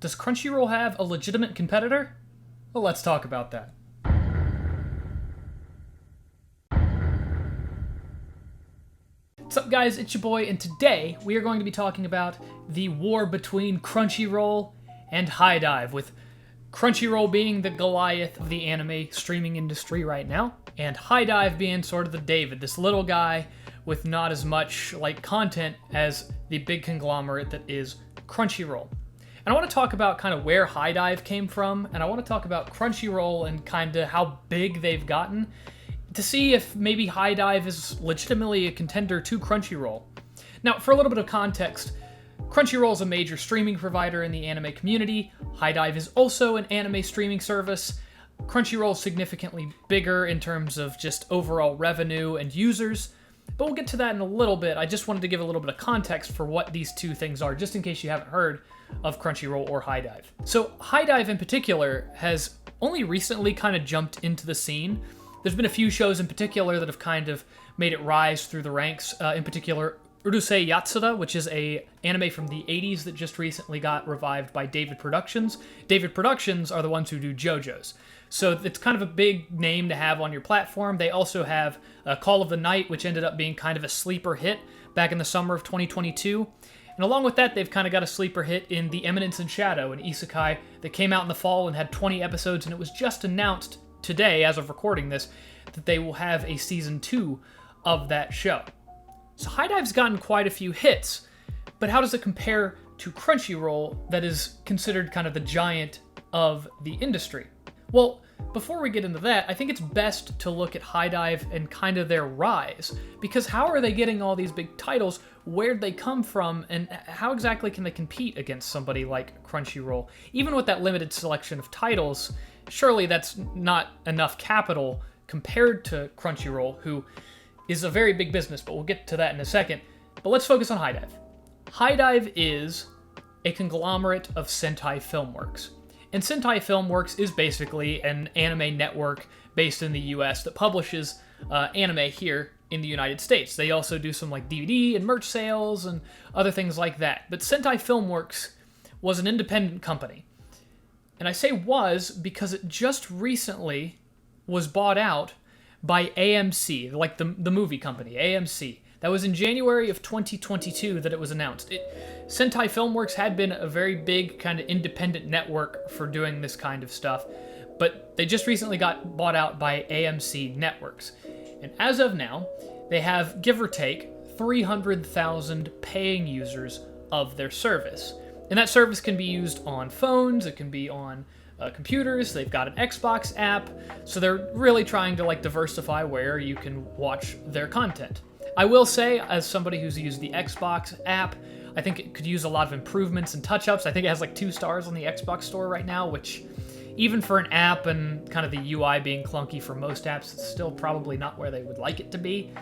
Does Crunchyroll have a legitimate competitor? Well, let's talk about that. What's up, guys? It's your boy, and today we are going to be talking about the war between Crunchyroll and hidive, with Crunchyroll being the Goliath of the anime streaming industry right now, and hidive being sort of the David, this little guy with not as much content as the big conglomerate that is Crunchyroll. And I want to talk about kind of where hidive came from, and I want to talk about Crunchyroll and kind of how big they've gotten, to see if maybe hidive is legitimately a contender to Crunchyroll. Now, for a little bit of context, Crunchyroll is a major streaming provider in the anime community. hidive is also an anime streaming service. Crunchyroll is significantly bigger in terms of just overall revenue and users, but we'll get to that in a little bit. I just wanted to give a little bit of context for what these two things are, just in case you haven't heard of Crunchyroll or hidive. So hidive in particular has only recently kind of jumped into the scene. There's been a few shows in particular that have kind of made it rise through the ranks, in particular Urusei Yatsura, which is a anime from the 80s that just recently got revived by David Productions. David Productions are the ones who do JoJo's. So it's kind of a big name to have on your platform. They also have Call of the Night, which ended up being kind of a sleeper hit back in the summer of 2022. And along with that, they've kind of got a sleeper hit in The Eminence in Shadow, an isekai that came out in the fall and had 20 episodes, and it was just announced today, as of recording this, that they will have a season 2 of that show. So hidive's gotten quite a few hits, but how does it compare to Crunchyroll, that is considered kind of the giant of the industry? Well, before we get into that, I think it's best to look at hidive and kind of their rise, because how are they getting all these big titles? Where'd they come from, and how exactly can they compete against somebody like Crunchyroll? Even with that limited selection of titles, surely that's not enough capital compared to Crunchyroll, who is a very big business, but we'll get to that in a second. But let's focus on hidive. hidive is a conglomerate of Sentai Filmworks. And Sentai Filmworks is basically an anime network based in the US that publishes anime here in the United States. They also do some DVD and merch sales and other things like that. But Sentai Filmworks was an independent company. And I say was because it just recently was bought out by AMC, like the movie company, AMC. That was in January of 2022 that it was announced. Sentai Filmworks had been a very big kind of independent network for doing this kind of stuff, but they just recently got bought out by AMC Networks. And as of now, they have, give or take, 300,000 paying users of their service. And that service can be used on phones, it can be on computers, they've got an Xbox app, so they're really trying to diversify where you can watch their content. I will say, as somebody who's used the Xbox app, I think it could use a lot of improvements and touch-ups. I think it has 2 stars on the Xbox store right now, which even for an app and kind of the UI being clunky for most apps, it's still probably not where they would like it to be.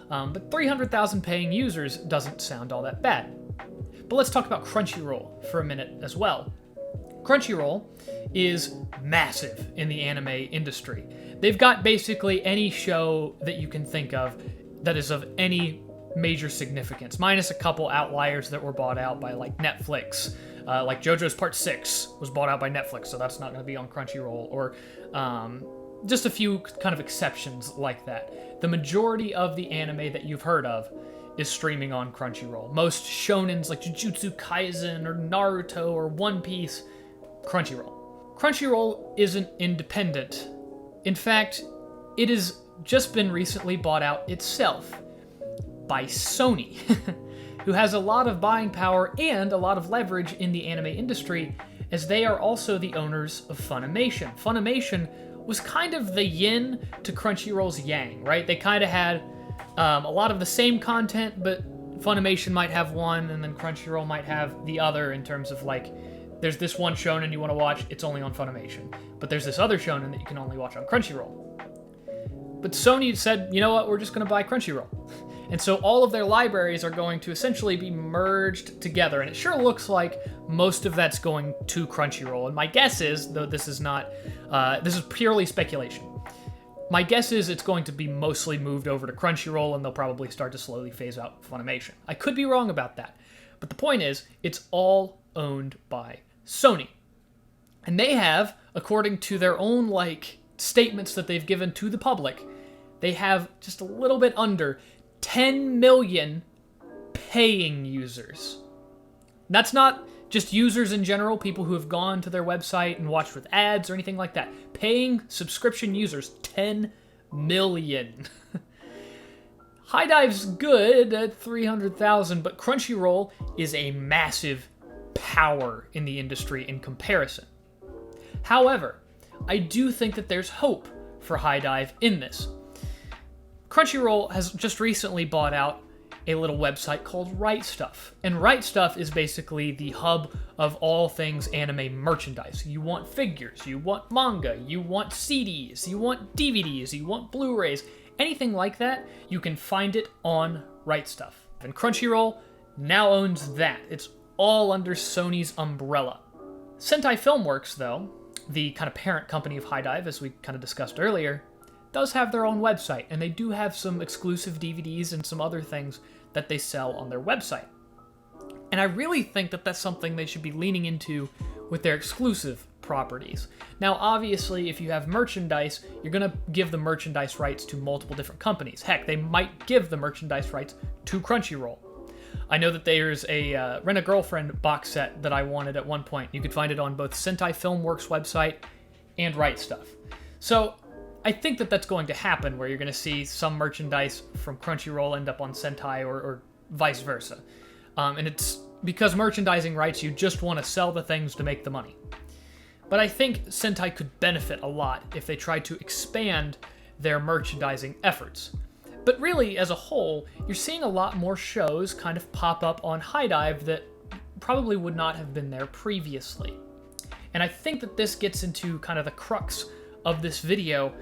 But 300,000 paying users doesn't sound all that bad. But let's talk about Crunchyroll for a minute as well. Crunchyroll is massive in the anime industry. They've got basically any show that you can think of that is of any major significance, minus a couple outliers that were bought out by Netflix. Like JoJo's Part 6 was bought out by Netflix, so that's not going to be on Crunchyroll, or just a few kind of exceptions like that. The majority of the anime that you've heard of is streaming on Crunchyroll. Most shonens like Jujutsu Kaisen or Naruto or One Piece, Crunchyroll. Crunchyroll isn't independent. In fact, it has just been recently bought out itself by Sony, who has a lot of buying power and a lot of leverage in the anime industry, as they are also the owners of Funimation. Funimation was kind of the yin to Crunchyroll's yang, right? They kind of had a lot of the same content, but Funimation might have one, and then Crunchyroll might have the other, in terms of there's this one shonen you want to watch, it's only on Funimation. But there's this other shonen that you can only watch on Crunchyroll. But Sony said, you know what, we're just going to buy Crunchyroll. And so all of their libraries are going to essentially be merged together. And it sure looks like most of that's going to Crunchyroll. And my guess is, though this is not, this is purely speculation, my guess is it's going to be mostly moved over to Crunchyroll, and they'll probably start to slowly phase out Funimation. I could be wrong about that. But the point is, it's all owned by Sony. And they have, according to their own statements that they've given to the public, they have just a little bit under 10 million paying users. That's not just users in general, people who have gone to their website and watched with ads or anything like that. Paying subscription users, 10 million. Hidive's good at 300,000, but Crunchyroll is a massive power in the industry in comparison. However, I do think that there's hope for Hidive in this. Crunchyroll has just recently bought out a little website called Right Stuff. And Right Stuff is basically the hub of all things anime merchandise. You want figures, you want manga, you want CDs, you want DVDs, you want Blu-rays, anything like that, you can find it on Right Stuff. And Crunchyroll now owns that. It's all under Sony's umbrella. Sentai Filmworks, though, the kind of parent company of Hidive, as we kind of discussed earlier, does have their own website, and they do have some exclusive DVDs and some other things that they sell on their website. And I really think that that's something they should be leaning into with their exclusive properties. Now, obviously, if you have merchandise, you're going to give the merchandise rights to multiple different companies. Heck, they might give the merchandise rights to Crunchyroll. I know that there's a Rent-A-Girlfriend box set that I wanted at one point. You could find it on both Sentai Filmworks website and Right Stuff. So I think that that's going to happen, where you're going to see some merchandise from Crunchyroll end up on Sentai or vice versa. And it's because merchandising rights, you just want to sell the things to make the money. But I think Sentai could benefit a lot if they tried to expand their merchandising efforts. But really, as a whole, you're seeing a lot more shows kind of pop up on Hidive that probably would not have been there previously. And I think that this gets into kind of the crux of this video,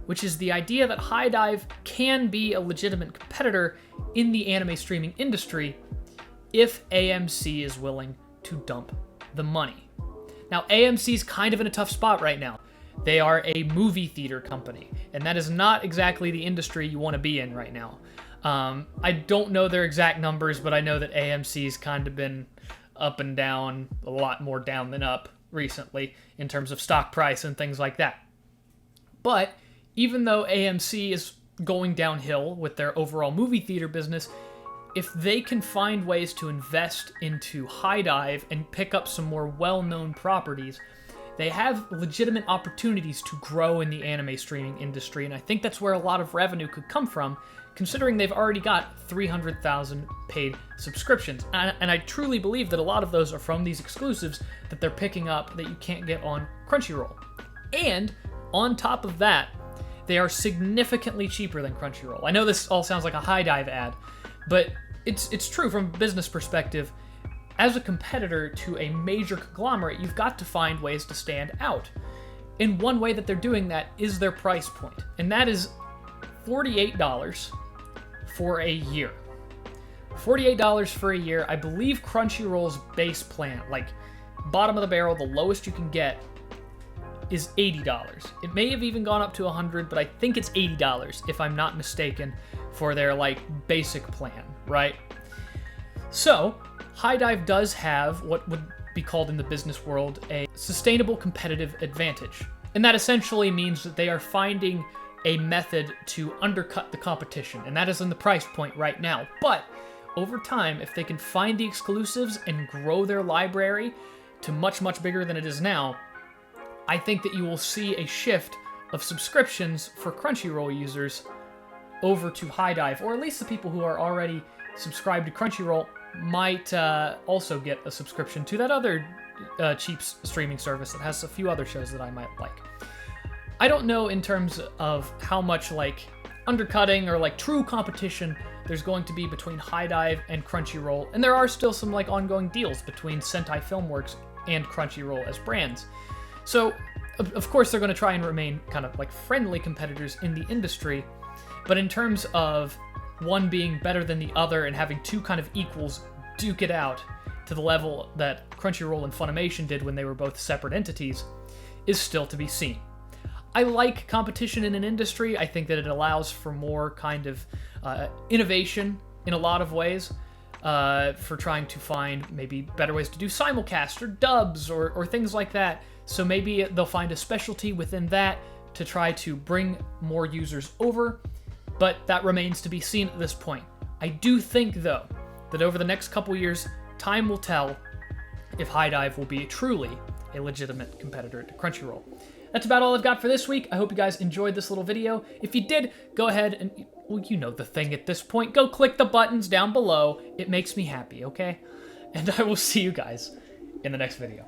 which is the idea that Hidive can be a legitimate competitor in the anime streaming industry if AMC is willing to dump the money. Now, AMC's kind of in a tough spot right now. They are a movie theater company, and that is not exactly the industry you want to be in right now. I don't know their exact numbers, but I know that AMC's kind of been up and down, a lot more down than up recently in terms of stock price and things like that. But even though AMC is going downhill with their overall movie theater business, if they can find ways to invest into Hidive and pick up some more well-known properties, they have legitimate opportunities to grow in the anime streaming industry, and I think that's where a lot of revenue could come from, considering they've already got 300,000 paid subscriptions. And I truly believe that a lot of those are from these exclusives that they're picking up that you can't get on Crunchyroll. And on top of that, they are significantly cheaper than Crunchyroll. I know this all sounds like a Hidive ad, but it's true from a business perspective. As a competitor to a major conglomerate, you've got to find ways to stand out. And one way that they're doing that is their price point, and that is $48 for a year. $48 for a year. I believe Crunchyroll's base plan, like bottom of the barrel, the lowest you can get, is $80. It may have even gone up to $100, but I think it's $80, if I'm not mistaken, for their basic plan, right? So Hidive does have what would be called in the business world a sustainable competitive advantage. And that essentially means that they are finding a method to undercut the competition, and that is in the price point right now. But over time, if they can find the exclusives and grow their library to much, much bigger than it is now, I think that you will see a shift of subscriptions for Crunchyroll users over to Hidive, or at least the people who are already subscribed to Crunchyroll might also get a subscription to that other cheap streaming service that has a few other shows that I might like. I don't know in terms of how much undercutting or true competition there's going to be between Hidive and Crunchyroll, and there are still some ongoing deals between Sentai Filmworks and Crunchyroll as brands. So, of course, they're going to try and remain kind of friendly competitors in the industry, but in terms of one being better than the other and having two kind of equals duke it out to the level that Crunchyroll and Funimation did when they were both separate entities is still to be seen. I like competition in an industry. I think that it allows for more kind of innovation in a lot of ways. for trying to find maybe better ways to do simulcast or dubs or things like that. So maybe they'll find a specialty within that to try to bring more users over, but that remains to be seen at this point. I do think, though, that over the next couple years, time will tell if hidive will be truly a legitimate competitor to Crunchyroll. That's about all I've got for this week. I hope you guys enjoyed this little video. If you did, go ahead and, well, you know the thing at this point. Go click the buttons down below. It makes me happy, okay? And I will see you guys in the next video.